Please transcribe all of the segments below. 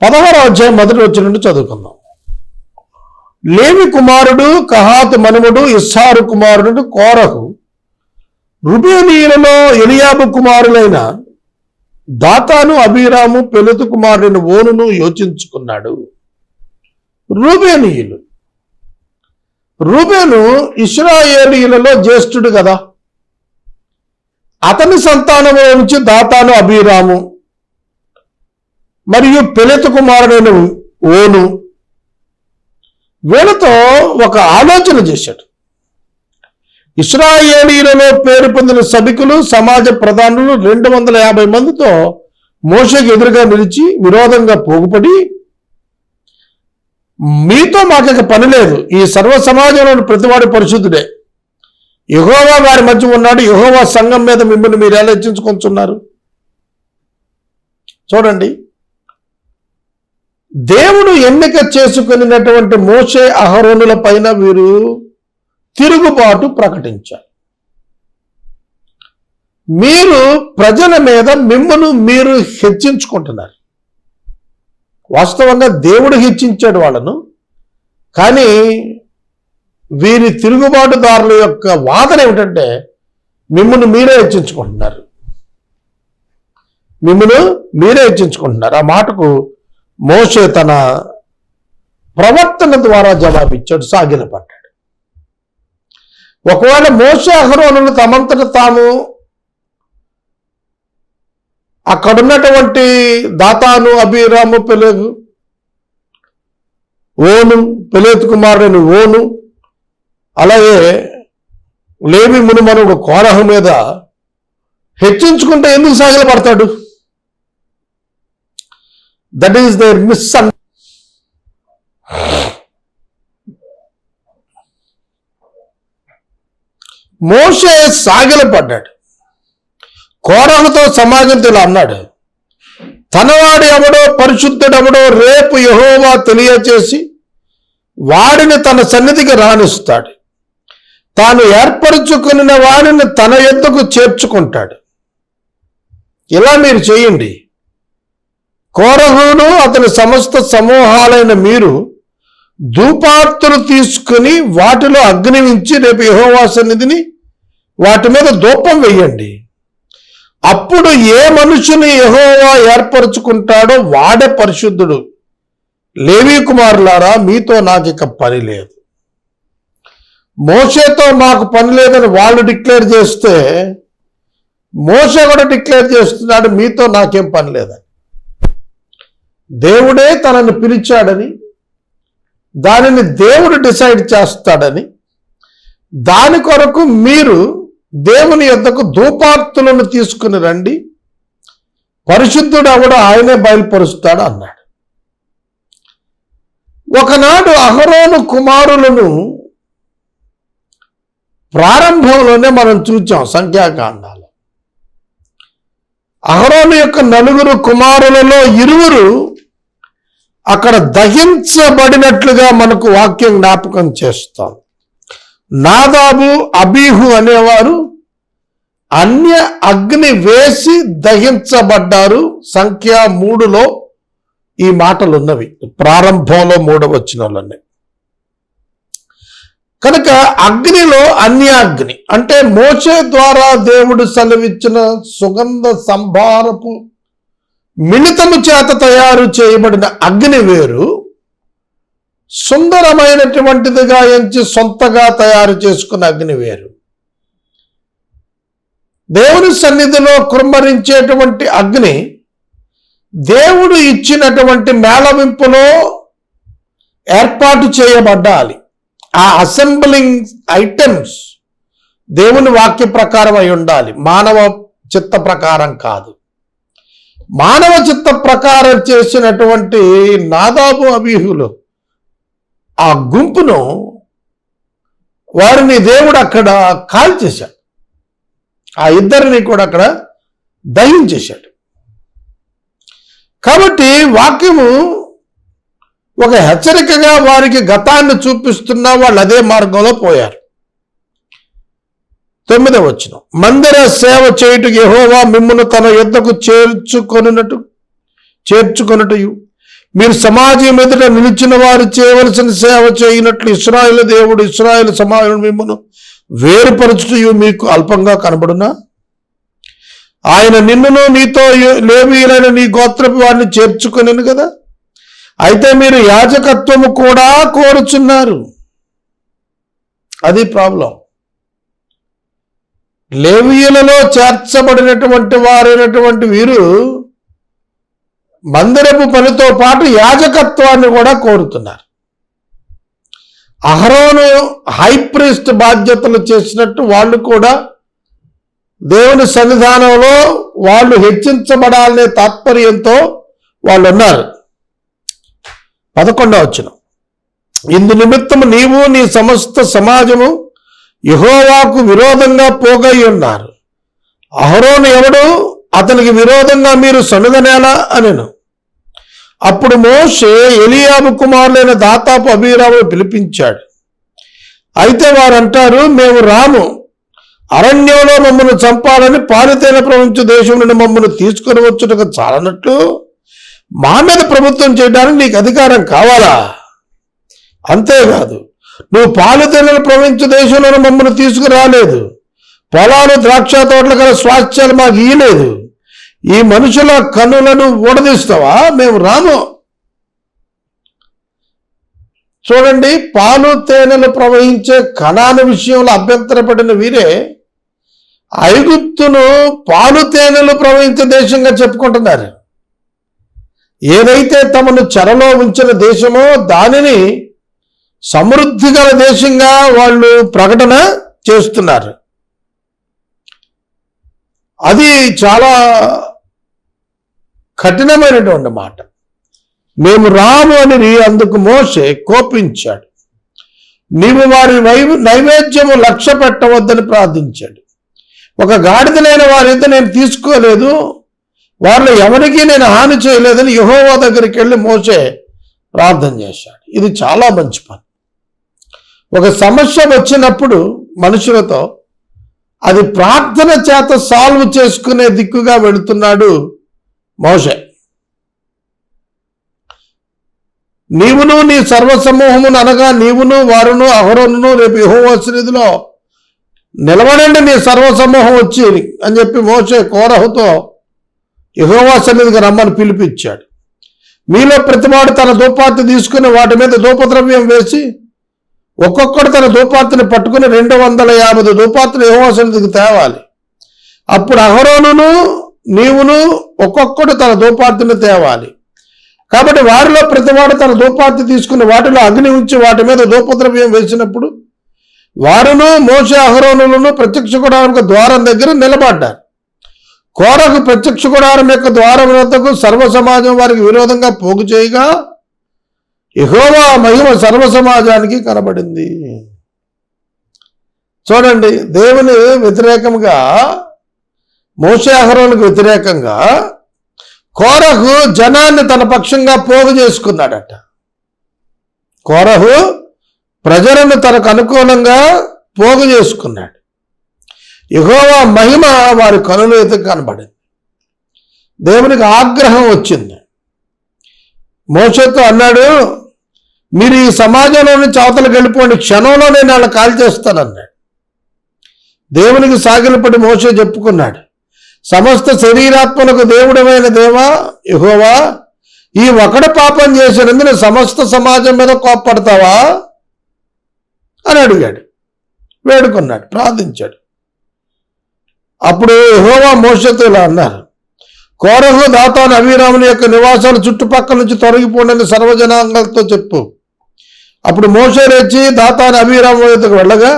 16వ అధ్యాయం మొదటి వచనం నుండి చదువుకుందాం. లేవి కుమారుడు కహాతు మనుమడు ఇస్సారు కుమారుడు కోరహు రూబేనీయులలో ఎలియాబు కుమారులైన దాతాను అబీరాము పెలెతు కుమారుడైన ఓనును యోచించుకున్నాడు. రూబేను ఇశ్రాయేలీయులలో జ్యేష్ఠుడు కదా. అతని సంతానంలో నుంచి దాతాను అబీరాము మరియు పెలెతు కుమారుడైన ఓను వీళ్ళతో ఒక ఆలోచన చేశాడు. ఇశ్రాయేలీయులలో పేరు పొందిన సభికులు సమాజ ప్రధానులు 250 మందితో మోషేకు ఎదురుగా నిలిచి విరోధంగా పోగుపడి, మీతో మాకు పని లేదు, ఈ సర్వ సమాజంలోని ప్రతివాడు పరిశుద్ధుడే, యెహోవా వారి మధ్య ఉన్నాడు, యెహోవా సంఘం మీద మిమ్మల్ని మీరు ఎలా హెచ్చించుకొంటున్నారు. చూడండి, దేవుడు ఎన్నిక చేసుకున్నటువంటి మోషే అహరోనుల పైన వీరు తిరుగుబాటు ప్రకటించారు. మీరు ప్రజల మీద మిమ్మల్ని మీరు హెచ్చించుకుంటున్నారు. వాస్తవంగా దేవుడు హెచ్చించాడు వాళ్ళను, కానీ వీరి తిరుగుబాటుదారుల యొక్క వాదన ఏమిటంటే మిమ్మల్ని మీరే హెచ్చించుకుంటున్నారు. ఆ మాటకు మోషే తన ప్రవర్తన ద్వారా జవాబిచ్చాడు, సాగిలపడ్డాడు. ఒకవేళ మోషే అహరోనులు తమంతట తాము అక్కడున్నటువంటి దాతాను అబీరాము పెలెతు కుమారుడైన ఓను అలాగే లేవి మునుమనుడు కోరహు మీద హెచ్చించుకుంటే ఎందుకు సాగిలపడతాడు? That is their misunderstanding. మోషే సాగిలపడ్డాడు. కోరహుతో సమాజంతో ఇలా అన్నాడు, తనవాడు ఎవడో పరిశుద్ధుడెవడో రేపు యెహోవా తెలియచేసి వాడిని తన సన్నిధికి రాణిస్తాడు, తాను ఏర్పరచుకున్న వాడిని తన యొద్దకు చేర్చుకుంటాడు. ఇలా మీరు చేయండి. కోరహును అతని సమస్త సమూహాలైన మీరు ధూపార్తులు తీసుకుని వాటిలో అగ్ని ఉంచి రేపు యెహోవా సన్నిధిని వాటి మీద ధూపం వేయండి. అప్పుడు ఏ మనుషుని యెహోవా ఏర్పరచుకుంటాడో వాడే పరిశుద్ధుడు. లేవీ కుమారులారా, మీతో నాకు ఇక పని లేదు. మోషేతో మాకు పని లేదని వాళ్ళు డిక్లేర్ చేస్తే మోషే కూడా డిక్లేర్ చేస్తున్నాడు, మీతో నాకేం పని లేదని. దేవుడే తనని పిలిచాడని, దానిని దేవుడు డిసైడ్ చేస్తాడని, దాని కొరకు మీరు దేవుని యొద్దకు ధూపార్తులను తీసుకుని రండి, పరిశుద్ధుడు ఎవడో ఆయనే బయలుపరుస్తాడు అన్నాడు. ఒకనాడు అహరోను కుమారులను ప్రారంభంలోనే మనం చూచాం సంఖ్యాకాండాలు. అహరోను యొక్క 4 కుమారులలో 2 అక్కడ దహించబడినట్లుగా మనకు వాక్యం జ్ఞాపకం చేస్తాం. నాదాబు అబీహు అనేవారు అన్య అగ్ని వేసి దహించబడ్డారు. సంఖ్య 3లో ఈ మాటలు ఉన్నవి, ప్రారంభంలో 3వ వచనంలోనే. కనుక అగ్నిలో అన్యాగ్ని అంటే మోషే ద్వారా దేవుడు సెలవిచ్చిన సుగంధ సంభారపు మిళితము చేత తయారు చేయబడిన అగ్ని వేరు, సుందరమైనటువంటిదిగా ఎంచి సొంతగా తయారు చేసుకున్న అగ్ని వేరు. దేవుని సన్నిధిలో కుమ్మరించేటువంటి అగ్ని దేవుడు ఇచ్చినటువంటి మేళవింపులో ఏర్పాటు చేయబడ్డాలి. ఆ అసెంబ్లింగ్ ఐటమ్స్ దేవుని వాక్య ప్రకారం అయి ఉండాలి, మానవ చిత్త ప్రకారం కాదు. మానవ చిత్త ప్రకారం చేసినటువంటి నాదాబు అబీహులు ఆ గుంపును వారిని దేవుడు అక్కడ కాల్చేశాడు. ఆ ఇద్దరిని కూడా అక్కడ దహించేశాడు. కాబట్టి వాక్యము ఒక హెచ్చరికగా వారికి గతాన్ని చూపిస్తున్నా వాళ్ళు అదే మార్గంలో పోయారు. 9వ వచనం, మందిర సేవ చేయుటకు యెహోవా మిమ్మును తన యొద్దకు చేర్చుకొనుటయు మీరు సమాజం ఎదుట నిలిచిన వారు చేయవలసిన సేవ చేయనట్లు ఇశ్రాయేలు దేవుడు ఇశ్రాయేలు సమాజం మిమ్మల్ని వేరుపరచుటయు మీకు అల్పంగా కనబడునా? ఆయన నిన్నును నీతో లేవీయులైన నీ గోత్రపు వారిని చేర్చుకొనెను కదా. అయితే మీరు యాజకత్వము కూడా కోరుచున్నారు. అది ప్రాబ్లం. లేవీయులలో చేర్చబడినటువంటి వారైనటువంటి వీరు మందిరపు పనితో పాటు యాజకత్వాన్ని కూడా కోరుతున్నారు. అహరోను హై ప్రీస్ట్ బాధ్యతలు చేసినట్టు వాళ్ళు కూడా దేవుని సన్నిధానంలో వాళ్ళు హెచ్చించబడాలనే తాత్పర్యంతో వాళ్ళు ఉన్నారు. 11వ వచనం, ఇందు నిమిత్తము నీవు నీ సమస్త సమాజము యెహోవాకు విరోధంగా పోగై ఉన్నారు. అహరోను ఎవడు? అతనికి విరోధంగా మీరు సన్నిధనేలా అనెను. అప్పుడు మోషే ఎలీయాబు కుమారులైన దాతాపు అబీరాము పిలిపించాడు. అయితే వారంటారు, మేము రాము, అరణ్యంలో మమ్మల్ని చంపాలని పాలితేన ప్రపంచ దేశం నుండి మమ్మల్ని తీసుకొని వచ్చుటకు చాలనట్లు మా మీద ప్రభుత్వం చేయడానికి నీకు అధికారం కావాలా? అంతేకాదు, నువ్వు పాలితేనలు ప్రపంచ దేశంలో మమ్మల్ని తీసుకురాలేదు, పొలాలు ద్రాక్ష తోటలు గల స్వాస్థ్యాలు మాకు ఇయ్యలేదు, ఈ మనుషుల కన్నులను ఊడదీస్తావా? మేము రాము. చూడండి, పాలు తేనెలు ప్రవహించే కణాను విషయంలో అభ్యంతరపడిన వీరే ఐగుప్తును పాలు తేనెలు ప్రవహించే దేశంగా చెప్పుకుంటున్నారు. ఏదైతే తమను చెరలో ఉంచిన దేశమో దానిని సమృద్ధి గల దేశంగా వాళ్ళు ప్రకటన చేస్తున్నారు. అది చాలా కఠినమైనటువంటి మాట. మేము రాము అని అందుకు మోషే కోపించాడు. నీవు వారి నైవేద్యము లక్ష్య పెట్టవద్దని ప్రార్థించాడు. ఒక గాడిదలైన వారితో నేను తీసుకోలేదు, వారిలో ఎవరికీ నేను హాని చేయలేదని యెహోవా దగ్గరికి వెళ్ళి మోషే ప్రార్థన చేశాడు. ఇది చాలా మంచి పని. ఒక సమస్య వచ్చినప్పుడు మనుషులతో అది ప్రార్థన చేత సాల్వ్ చేసుకునే దిక్కుగా వెళుతున్నాడు మోషే. నీవును నీ సర్వసమూహమును అనగా నీవును వారును అహరోనును రేపు యెహోవా సన్నిధిలో నిలబడండి, నీ సర్వసమూహం వచ్చి అని చెప్పి మోషే కోరహుతో యెహోవా సన్నిధికి రమ్మని పిలిపించాడు. మీలో ప్రతివాడు తన ధూపార్తి తీసుకుని వాటి మీద ధూపద్రవ్యం వేసి ఒక్కొక్కడు తన ధూపార్తిని పట్టుకుని 250 ధూపార్తిని యెహోవా సన్నిధికి తేవాలి. అప్పుడు అహరోనును నీవును ఒక్కొక్కడు తన ధూపార్తిని తేవాలి. కాబట్టి వారిలో ప్రతివాడు తన ధూపార్తి తీసుకుని వాటిలో అగ్ని ఉంచి వాటి మీద ధూపద్రవ్యం వేసినప్పుడు వారును మోషే అహరోనులను ప్రత్యక్ష గుడారం ద్వారం దగ్గర నిలబడ్డారు. కోరహు ప్రత్యక్ష గుడారం యొక్క ద్వారం వద్దకు సర్వ సమాజం వారికి విరోధంగా పోగు చేయగా యెహోవా మహిమ సర్వ సమాజానికి కనబడింది. చూడండి, దేవుని వ్యతిరేకంగా మోషే అహరోనుకు వ్యతిరేకంగా కోరహు జనాన్ని తన పక్షంగా పోగు చేసుకున్నాడట. కోరహు ప్రజలను తనకు అనుకూలంగా పోగు చేసుకున్నాడు. యెహోవా మహిమ వారి కనుల ఎదుట కనబడింది. దేవునికి ఆగ్రహం వచ్చింది. మోషేతో అన్నాడు, మీరు ఈ సమాజంలో నుంచి అవతలకు వెళ్ళిపోండి, క్షణంలో నేను వాళ్ళని కాల్ చేస్తానన్నాడు. దేవునికి సాగిలపడి మోషే చెప్పుకున్నాడు, సమస్త శరీరాత్మలకు దేవుడమైన దేవా యెహోవా, ఈ ఒకడు పాపం చేసినందుకు సమస్త సమాజం మీద కోప్పడతావా అని అడిగాడు, వేడుకున్నాడు, ప్రార్థించాడు. అప్పుడు యెహోవా మోషేతో ఇలా అన్నారు, కోరహు దాతాను అబీరాముని యొక్క నివాసాలు చుట్టుపక్కల నుంచి తొలగిపోండి సర్వజనాంగాలతో చెప్పు. అప్పుడు మోషే లేచి దాతాను అబీరాము వద్దకు వెళ్ళగా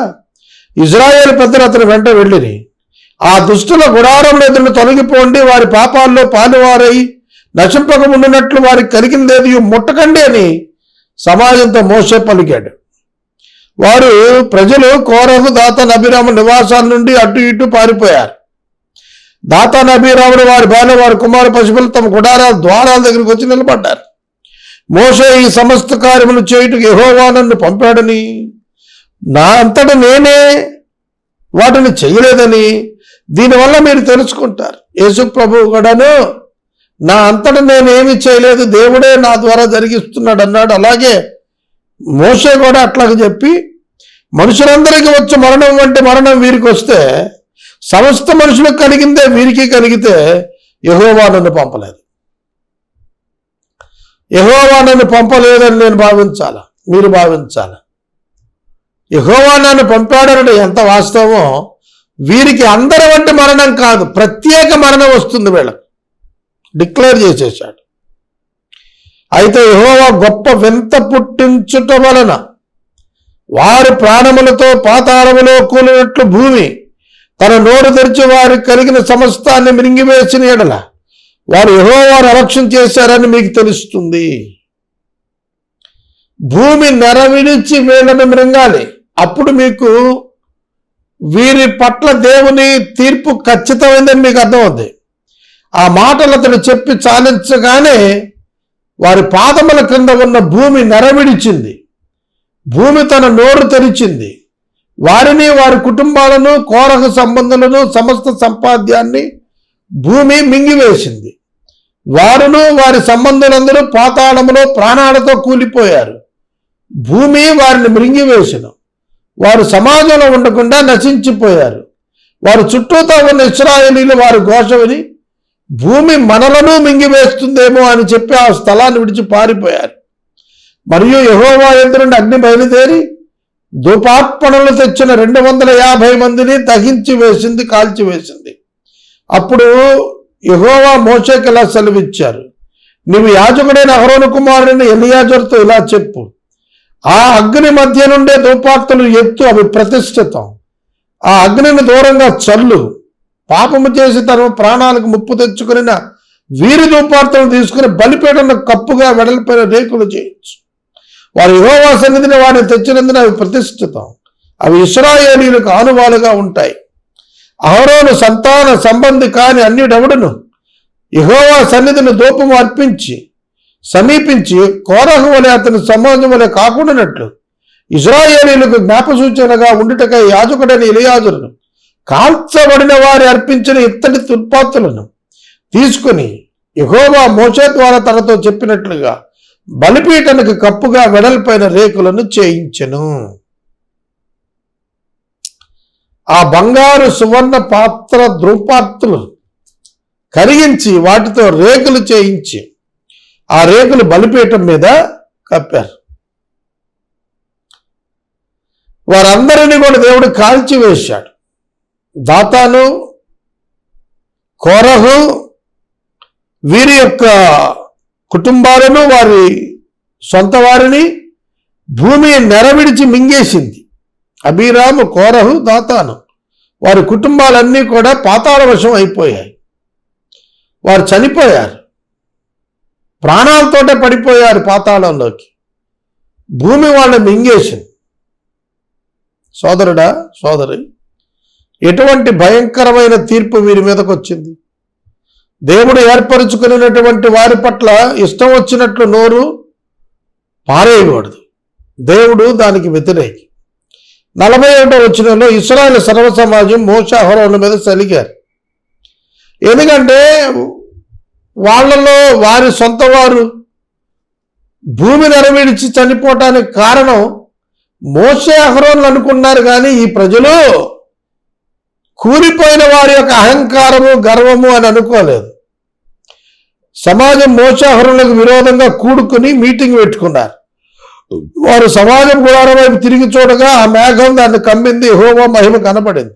ఇజ్రాయేలు పెద్దలు అతని వెంట వెళ్ళిరి. ఆ దుష్టుల గుడారంలో ఎదురు తొలగిపోండి, వారి పాపాల్లో పాలువారై నశింపక ఉండినట్లు వారికి కలిగిందేది ముట్టకండి అని సమాజంతో మోషే పలికాడు. ప్రజలు కోరహు దాతాను అబీరాము నివాసాల నుండి అటు ఇటు పారిపోయారు. దాతాను అబీరాములు వారి భార్య వారి కుమారు పశువులు తమ గుడారాల ద్వారాల దగ్గరికి వచ్చి నిలబడ్డారు. మోషే ఈ సమస్త కార్యములు చేయుటకు యెహోవా నన్ను పంపాడని, నా అంతట నేనే వాటిని చేయలేదని దీనివల్ల మీరు తెలుసుకుంటారు. యేసు ప్రభువు కూడాను నా అంతటా నేనేమి చేయలేదు, దేవుడే నా ద్వారా జరిగిస్తున్నాడు అన్నాడు. అలాగే మోషే కూడా అట్లాగే చెప్పి, మనుషులందరికీ వచ్చే మరణం వంటి మరణం వీరికి వస్తే సమస్త మనుషులకు కలిగిందే వీరికి కలిగితే యెహోవా నన్ను పంపలేదు, యెహోవా నన్ను పంపలేదని నేను భావించాలా, మీరు భావించాలా? యెహోవా నన్ను పంపాడనడం ఎంత వాస్తవమో, వీరికి అందరి వంటి మరణం కాదు, ప్రత్యేక మరణం వస్తుంది వీళ్ళకి డిక్లేర్ చేసేశాడు. అయితే యెహోవా గొప్ప వింత పుట్టించుట వలన వారి ప్రాణములతో పాతాళములో కూలినట్లు భూమి తన నోరు తెరిచి వారికి కలిగిన సమస్తాన్ని మింగివేసిన ఎడల వారు యెహోవాను అలక్ష్యం చేశారని మీకు తెలుస్తుంది. భూమి నెరవిడిచి వీళ్ళని మృంగాలి, అప్పుడు మీకు వీరి పట్ల దేవుని తీర్పు ఖచ్చితమైందని మీకు అర్థమవుతుంది. ఆ మాటలు అతడు చెప్పి చాలించగానే వారి పాదముల క్రింద ఉన్న భూమి నెరవిడిచింది, భూమి తన నోరు తెరిచింది, వారిని వారి కుటుంబాలను కోరహ సంబంధులను సమస్త సంపాద్యాన్ని భూమి మింగివేసింది. వారును వారి సంబంధులందరూ పాతాళములో ప్రాణాలతో కూలిపోయారు. భూమి వారిని మృంగివేసిన, వారు సమాజంలో ఉండకుండా నశించిపోయారు. వారు చుట్టూతో ఉన్న ఇశ్రాయేలీలు వారి ఘోష విని భూమి మనలను మింగివేస్తుందేమో అని చెప్పి ఆ స్థలాన్ని విడిచి పారిపోయారు. మరియు యెహోవా యందు నుండి అగ్ని బయలుదేరి ధూపార్పణలు తెచ్చిన 250 మందిని దహించి వేసింది, కాల్చివేసింది. అప్పుడు యెహోవా మోషేకి ఇలా సెలవిచ్చారు, నీవు యాజకుడైన అహరోను కుమారుడైన ఎలియాజరుతో ఇలా చెప్పు, ఆ అగ్ని మధ్య నుండే ధూపార్తులు ఎత్తు, అవి ప్రతిష్ఠితం. ఆ అగ్నిని దూరంగా చల్లు. పాపము చేసి తన ప్రాణాలకు ముప్పు తెచ్చుకున్న వీరి ధూపార్తులను తీసుకుని బలిపీఠను కప్పుగా వెడల్పైన రేకులు చేయొచ్చు. వారి యెహోవా సన్నిధిని వారిని తెచ్చినందున అవి ప్రతిష్ఠితం, అవి ఇశ్రాయేలీయులకు ఆనువాలుగా ఉంటాయి. అహరోను సంతాన సంబంధి కాని అన్యుడెవడును యెహోవా సన్నిధిని ధూపము అర్పించి సమీపించి కోరహు వలె అతని సమాజం వలె కాకుండానట్లు ఇశ్రాయేలీయులకు జ్ఞాపసూచనగా ఉండుటకై యాజకుడైన ఎలియాజరును కాల్చబడిన వారి అర్పించిన ఇత్తడి తుర్పాతులను తీసుకుని యెహోవా మోషే ద్వారా తనతో చెప్పినట్లుగా బలిపీఠానికి కప్పుగా వెడల్పైన రేకులను చేయించెను. ఆ బంగారు సువర్ణ పాత్ర ధూపార్తులు కరిగించి వాటితో రేకులు చేయించి ఆ రేకులు బలిపీఠం మీద కప్పారు. వారందరినీ కూడా దేవుడు కాల్చివేశాడు. దాతాను, కోరహు వీరి యొక్క కుటుంబాలను వారి సొంత వారిని భూమి నెరవిడిచి మింగేసింది. అబీరాము, కోరహు, దాతాను వారి కుటుంబాలన్నీ కూడా పాతాళ వశం అయిపోయాయి. వారు చనిపోయారు, ప్రాణాలతోటే పడిపోయారు పాతాళంలోకి. భూమి వాళ్ళని మింగేసింది. సోదరుడా, సోదరి, ఎటువంటి భయంకరమైన తీర్పు వీరి మీదకి వచ్చింది. దేవుడు ఏర్పరచుకున్నటువంటి వారి పట్ల ఇష్టం వచ్చినట్లు నోరు పారేయకూడదు. దేవుడు దానికి వ్యతిరేకి. 41వ వచనంలో ఇశ్రాయేలు సర్వ సమాజం మోషే అహరోనుల మీద సలిగారు. ఎందుకంటే వాళ్ళలో వారి సొంత వారు భూమి నెరవేర్చి చనిపోవటానికి కారణం మోషే అహరోనులు అనుకున్నారు, కానీ ఈ ప్రజలు కూలిపోయిన వారి యొక్క అహంకారము గర్వము అని అనుకోలేదు. సమాజం మోషే అహరోనులకు విరోధంగా కూడుకుని మీటింగ్ పెట్టుకున్నారు. వారు సమాజం గుడారం వైపు తిరిగి చూడగా ఆ మేఘం దాన్ని కమ్మింది, యెహోవా మహిమ కనపడింది.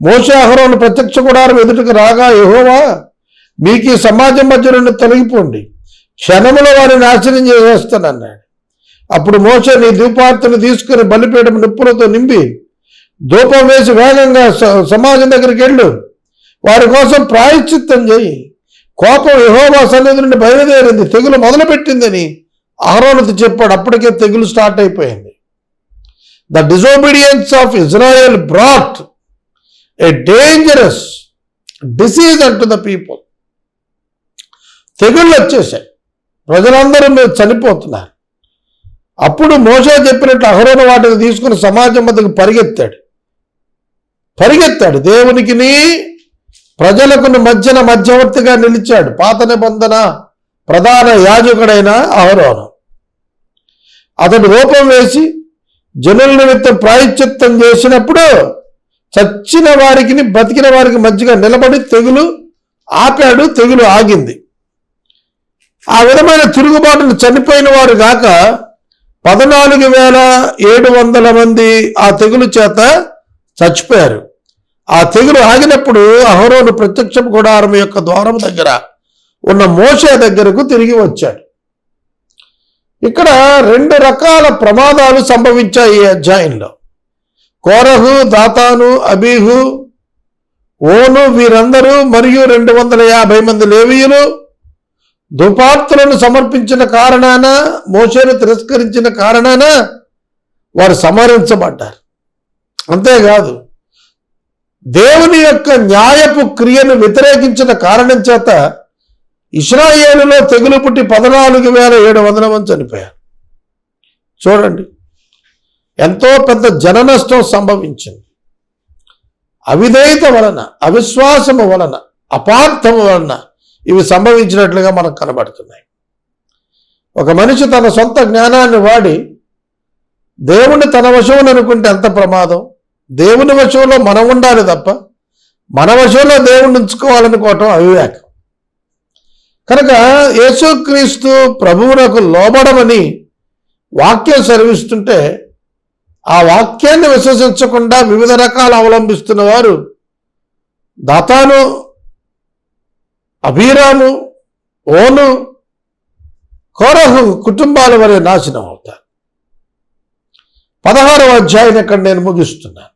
మోషే అహరోను ప్రత్యక్ష గుడారం ఎదుటికి రాగా, యెహోవా మీకు ఈ సమాజం మధ్య నుండి తొలగిపోండి, క్షణములో వారిని నాశనం చేసేస్తానన్నాడు. అప్పుడు మోషే, నీ ధూపార్తులు తీసుకుని బలిపీఠం నిప్పులతో నింపి ధూపం వేసి వేగంగా సమాజం దగ్గరికి వెళ్ళు, వారి కోసం ప్రాయశ్చిత్తం చేయి. కోపం యెహోవా సన్నిధి నుండి బయలుదేరింది, తెగులు మొదలుపెట్టిందని అహరోనుతో చెప్పాడు. అప్పటికే తెగులు స్టార్ట్ అయిపోయింది. The disobedience of Israel brought a dangerous disease unto the people. తెగుళ్ళు వచ్చేసాయి, ప్రజలందరూ మీరు చనిపోతున్నారు. అప్పుడు మోషే చెప్పినట్లు అహరోను వాటిని తీసుకుని సమాజం మధ్యకు పరిగెత్తాడు. దేవునికిని ప్రజలకు మధ్యవర్తిగా నిలిచాడు పాత నిబంధన ప్రధాన యాజకుడైన అహరోను. అతడు రూపం వేసి జనుల నిమిత్తం ప్రాయశ్చిత్తం చేసినప్పుడు చచ్చిన వారికి బతికిన వారికి మధ్యగా నిలబడి తెగులు ఆపాడు, తెగులు ఆగింది. ఆ విధమైన తిరుగుబాటును చనిపోయిన వారు గాక 14,700 మంది ఆ తెగులు చేత చచ్చిపోయారు. ఆ తెగులు ఆగినప్పుడు అహరోను ప్రత్యక్ష గుడారం యొక్క ద్వారం దగ్గర ఉన్న మోషే దగ్గరకు తిరిగి వచ్చాడు. ఇక్కడ 2 రకాల ప్రమాదాలు సంభవించాయి ఈ అధ్యాయంలో. కోరహు, దాతాను, అబీహు, ఓను వీరందరూ మరియు 250 మంది లేవీయులు ధూపార్తులను సమర్పించిన కారణాన, మోషేను తిరస్కరించిన కారణాన వారు సంహరించబడ్డారు. అంతేకాదు దేవుని యొక్క న్యాయపు క్రియను వ్యతిరేకించిన కారణం చేత ఇశ్రాయేలులో తెగులు పుట్టి 14,700 మంది చనిపోయారు. చూడండి, ఎంతో పెద్ద జన నష్టం సంభవించింది. అవిధేయత వలన, అవిశ్వాసము వలన, అపార్థము వలన ఇవి సంభవించినట్లుగా మనకు కనబడుతున్నాయి. ఒక మనిషి తన సొంత జ్ఞానాన్ని వాడి దేవుణ్ణి తన వశంలో అనుకుంటే ఎంత ప్రమాదం. దేవుని వశంలో మనం ఉండాలి తప్ప మన వశంలో దేవుణ్ణి ఉంచుకోవాలనుకోవటం అవివేకం. కనుక యేసుక్రీస్తు ప్రభువునకు లోబడమని వాక్యం సెలవిస్తుంటే ఆ వాక్యాన్ని విశ్వసించకుండా వివిధ రకాలు అవలంబిస్తున్న వారు దాతాను, అబీరాము, ఓను, కోరహు కుటుంబాల వరే నాశనం అవుతారు. 16వ అధ్యాయం ఇక్కడ నేను ముగిస్తున్నాను.